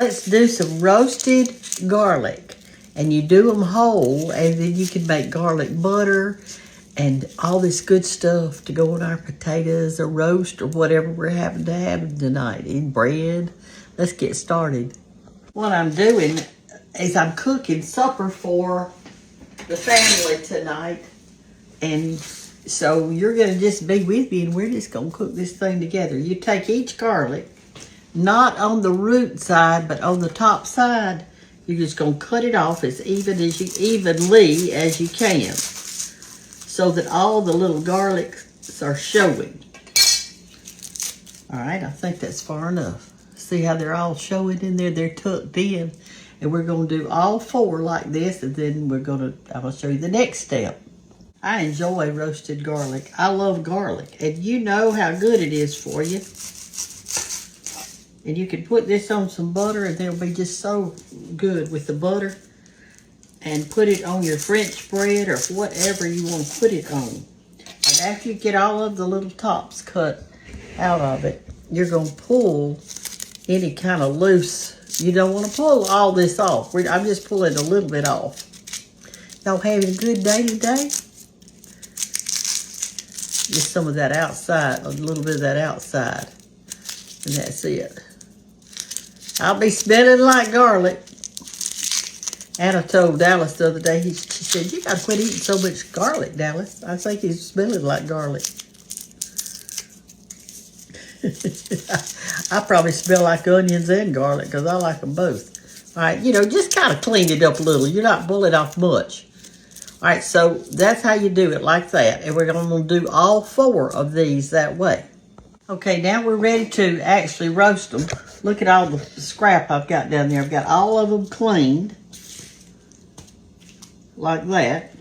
Let's do some roasted garlic. And you do them whole, and then you can make garlic butter and all this good stuff to go on our potatoes or roast or whatever we're having to have tonight. In bread. Let's get started. What I'm doing is I'm cooking supper for the family tonight. And so you're going to just be with me, and we're just going to cook this thing together. You take each garlic, not on the root side, but on the top side. You're just going to cut it off as evenly as you can, so that all the little garlics are showing. All right, I think that's far enough. See how they're all showing in there? They're tucked in. And we're going to do all 4 like this, and then I'm going to show you the next step. I enjoy roasted garlic. I love garlic, and you know how good it is for you. And you can put this on some butter, and it'll be just so good with the butter. And put it on your French bread or whatever you want to put it on. And after you get all of the little tops cut out of it, you're going to pull any kind of loose. You don't want to pull all this off. I'm just pulling a little bit off. Y'all having a good day today? Just some of that outside, a little bit of that outside. And that's it. I'll be smelling like garlic. Anna told Dallas the other day, she said, you got to quit eating so much garlic, Dallas. I think he's smelling like garlic. I probably smell like onions and garlic because I like them both. All right, just kind of clean it up a little. You're not pulling off much. All right, so that's how you do it, like that. And we're going to do all 4 of these that way. Okay, now we're ready to actually roast them. Look at all the scrap I've got down there. I've got all of them cleaned. Like that.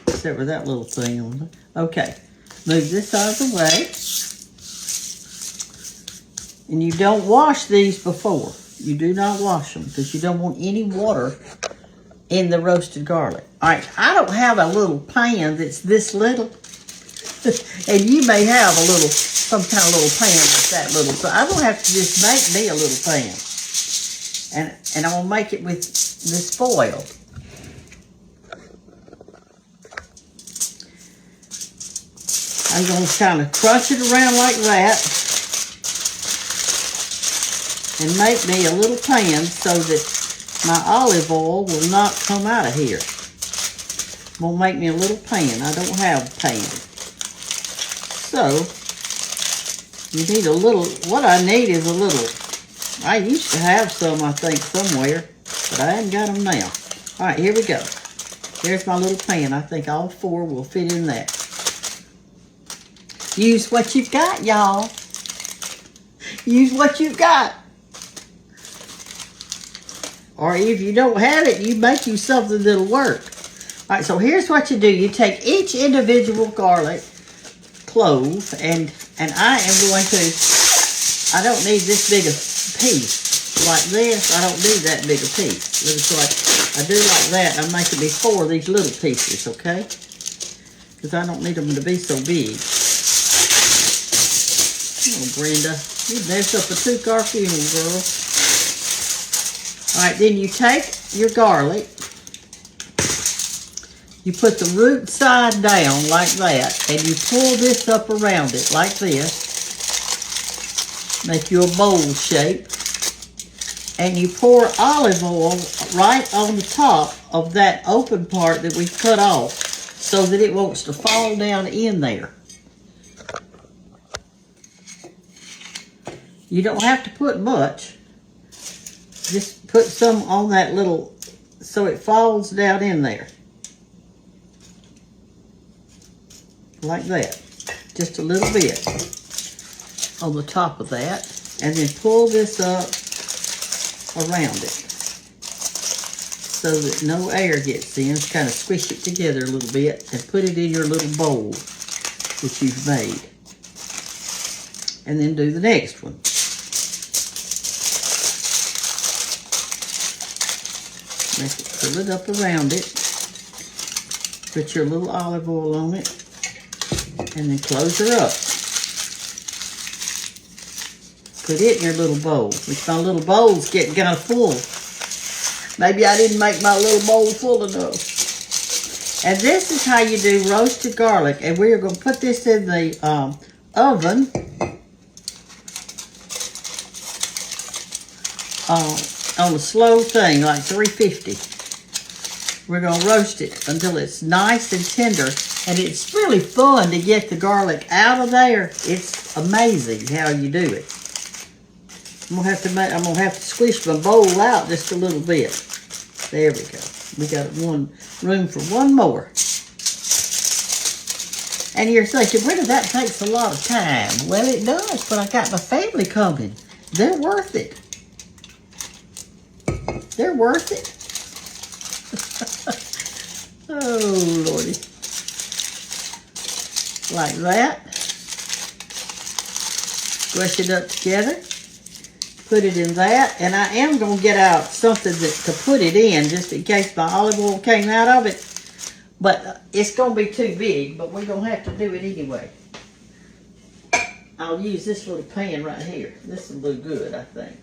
Except for that little thing on it. Okay, move this out of the way. And you don't wash these before. You do not wash them because you don't want any water in the roasted garlic. All right, I don't have a little pan that's this little. And you may have some kind of little pan that's that little. So I'm going to have to just make me a little pan. And I'm going to make it with this foil. I'm going to kind of crush it around like that. And make me a little pan so that my olive oil will not come out of here. I'm going to make me a little pan. I don't have a pan. So, you need a little, what I need is a little, I used to have some, I think, somewhere, but I haven't got them now. All right, here we go. There's my little pan. I think all 4 will fit in that. Use what you've got, y'all. Use what you've got. Or if you don't have it, you make you something that'll work. All right, so here's what you do. You take each individual garlic clove, and I am going to, I don't need this big a piece. Like this, I don't need that big a piece. So I do like that. I'm making me 4 of these little pieces, okay? Because I don't need them to be so big. Oh, Brenda, you messed up a 2-car funeral, girl. All right, then you take your garlic. You put the root side down like that, and you pull this up around it like this. Make you a bowl shape. And you pour olive oil right on the top of that open part that we cut off so that it wants to fall down in there. You don't have to put much. Just put some on that little, so it falls down in there. Like that. Just a little bit on the top of that. And then pull this up around it so that no air gets in. Just kind of squish it together a little bit and put it in your little bowl that you've made. And then do the next one. Fill it up around it. Put your little olive oil on it. And then close her up. Put it in your little bowl, which my little bowl's getting kind of full. Maybe I didn't make my little bowl full enough. And this is how you do roasted garlic. And we're going to put this in the oven on a slow thing, like 350. We're going to roast it until it's nice and tender. And it's really fun to get the garlic out of there. It's amazing how you do it. I'm gonna have to squish my bowl out just a little bit. There we go. We got room for one more. And you're thinking, Brenda, that takes a lot of time. Well, it does, but I got my family coming. They're worth it. They're worth it. Oh, Lordy. Like that. Squish it up together. Put it in that. And I am going to get out something to put it in just in case my olive oil came out of it. But it's going to be too big, but we're going to have to do it anyway. I'll use this little pan right here. This will do good, I think.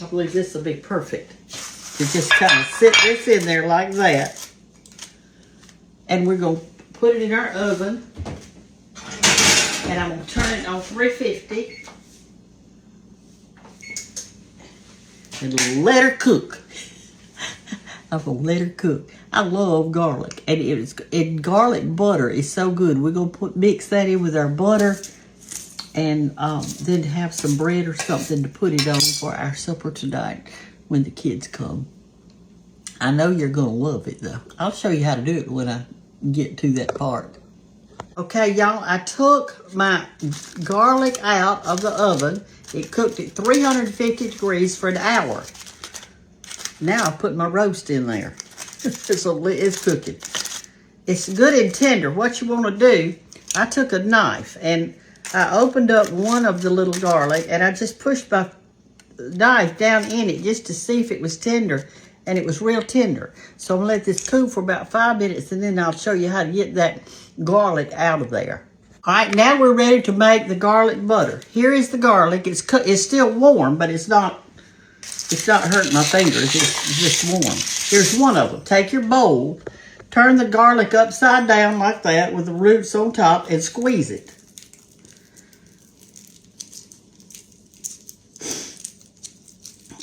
I believe this will be perfect. To just kind of sit this in there like that. And we're going to put it in our oven. And I'm going to turn it on 350. And let her cook. I'm going to let her cook. I love garlic. And garlic butter is so good. We're going to mix that in with our butter. And then have some bread or something to put it on for our supper tonight when the kids come. I know you're going to love it, though. I'll show you how to do it when I get to that part. Okay, y'all, I took my garlic out of the oven. It cooked at 350 degrees for an hour. Now I put my roast in there. So it's cooking. It's good and tender. What you want to do, I took a knife and I opened up one of the little garlic and I just pushed my knife down in it just to see if it was tender. And it was real tender. So I'm going to let this cool for about 5 minutes and then I'll show you how to get that garlic out of there. All right, now we're ready to make the garlic butter. Here is the garlic. It's still warm, but it's not hurting my fingers. It's just warm. Here's one of them. Take your bowl, turn the garlic upside down like that with the roots on top and squeeze it.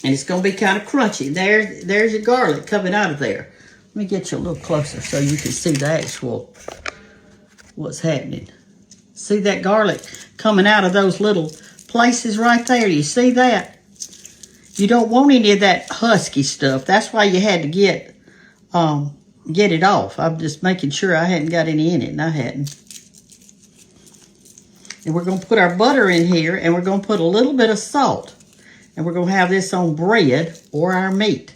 And it's going to be kind of crunchy. There's your garlic coming out of there. Let me get you a little closer so you can see the actual, what's happening. See that garlic coming out of those little places right there? You see that? You don't want any of that husky stuff. That's why you had to get it off. I'm just making sure I hadn't got any in it, and I hadn't. And we're going to put our butter in here, and we're going to put a little bit of salt. And we're going to have this on bread or our meat.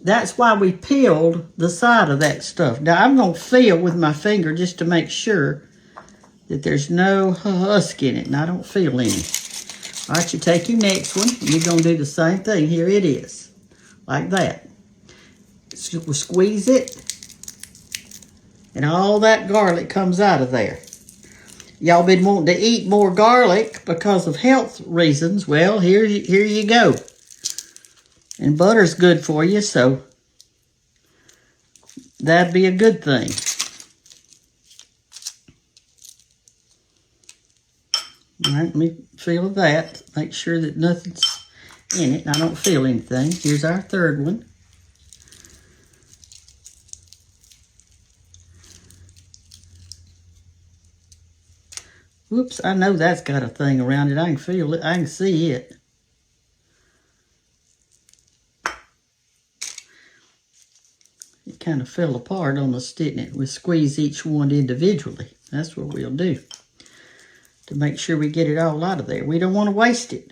That's why we peeled the side of that stuff. Now, I'm going to feel with my finger just to make sure that there's no husk in it. And I don't feel any. All right, you take your next one. And you're going to do the same thing. Here it is. Like that. We'll squeeze it. And all that garlic comes out of there. Y'all been wanting to eat more garlic because of health reasons. Well, here you go. And butter's good for you, so that'd be a good thing. All right, let me feel that. Make sure that nothing's in it. I don't feel anything. Here's our third one. Whoops, I know that's got a thing around it. I can feel it. I can see it. It kind of fell apart on us, didn't it? We squeeze each one individually. That's what we'll do to make sure we get it all out of there. We don't want to waste it.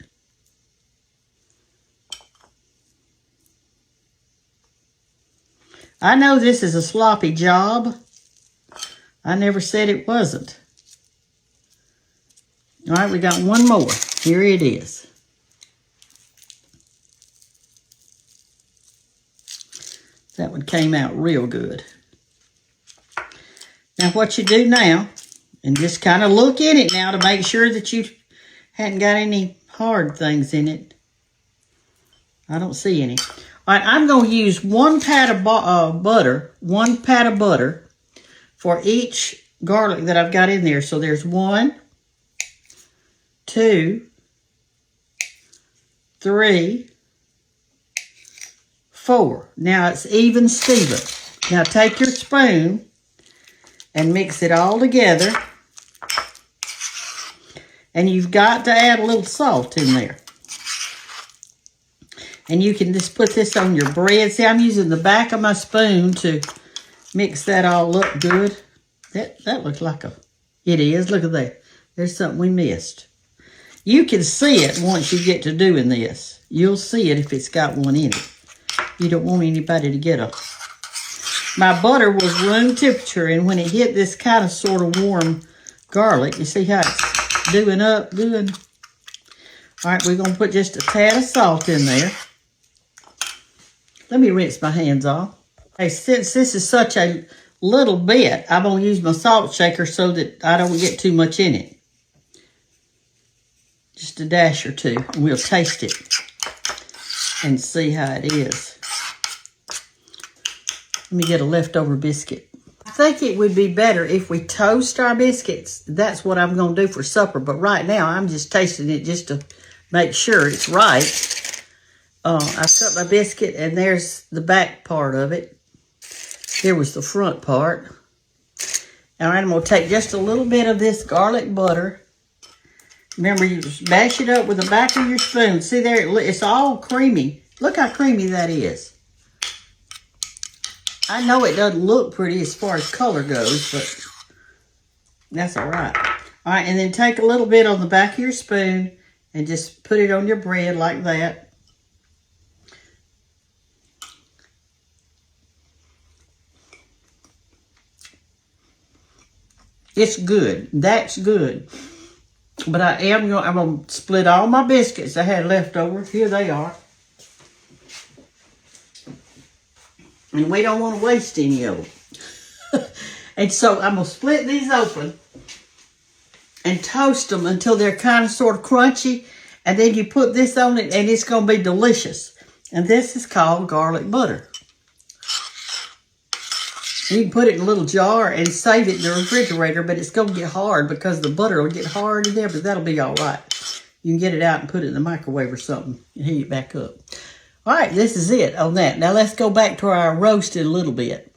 I know this is a sloppy job. I never said it wasn't. All right, we got one more. Here it is. That one came out real good. Now what you do now And just kind of look in it now to make sure that you hadn't got any hard things in it. I don't see any. All right, I'm going to use 1 pat of butter, 1 pat of butter for each garlic that I've got in there. So there's 1, 2, 3, 4. Now it's even Steven. Now take your spoon and mix it all together. And you've got to add a little salt in there. And you can just put this on your bread. See, I'm using the back of my spoon to mix that all up good. That looks like it is. Look at that. There's something we missed. You can see it once you get to doing this. You'll see it if it's got one in it. You don't want anybody to get a... My butter was room temperature, and when it hit this kind of sort of warm garlic, you see how it's doing up good? All right, we're going to put just a tad of salt in there. Let me rinse my hands off. Hey, since this is such a little bit, I'm going to use my salt shaker so that I don't get too much in it. Just a dash or two, and we'll taste it and see how it is. Let me get a leftover biscuit. I think it would be better if we toast our biscuits. That's what I'm going to do for supper, but right now I'm just tasting it just to make sure it's right. I cut my biscuit, and there's the back part of it. Here was the front part. All right, I'm going to take just a little bit of this garlic butter. Remember, you just mash it up with the back of your spoon. See there, it's all creamy. Look how creamy that is. I know it doesn't look pretty as far as color goes, but that's all right. All right, and then take a little bit on the back of your spoon and just put it on your bread like that. It's good. That's good. But I'm going to split all my biscuits I had left over. Here they are. And we don't want to waste any of them. And so I'm going to split these open and toast them until they're kind of sort of crunchy. And then you put this on it, and it's going to be delicious. And this is called garlic butter. You can put it in a little jar and save it in the refrigerator, but it's going to get hard because the butter will get hard in there, but that'll be all right. You can get it out and put it in the microwave or something and heat it back up. All right, this is it on that. Now let's go back to our roast in a little bit.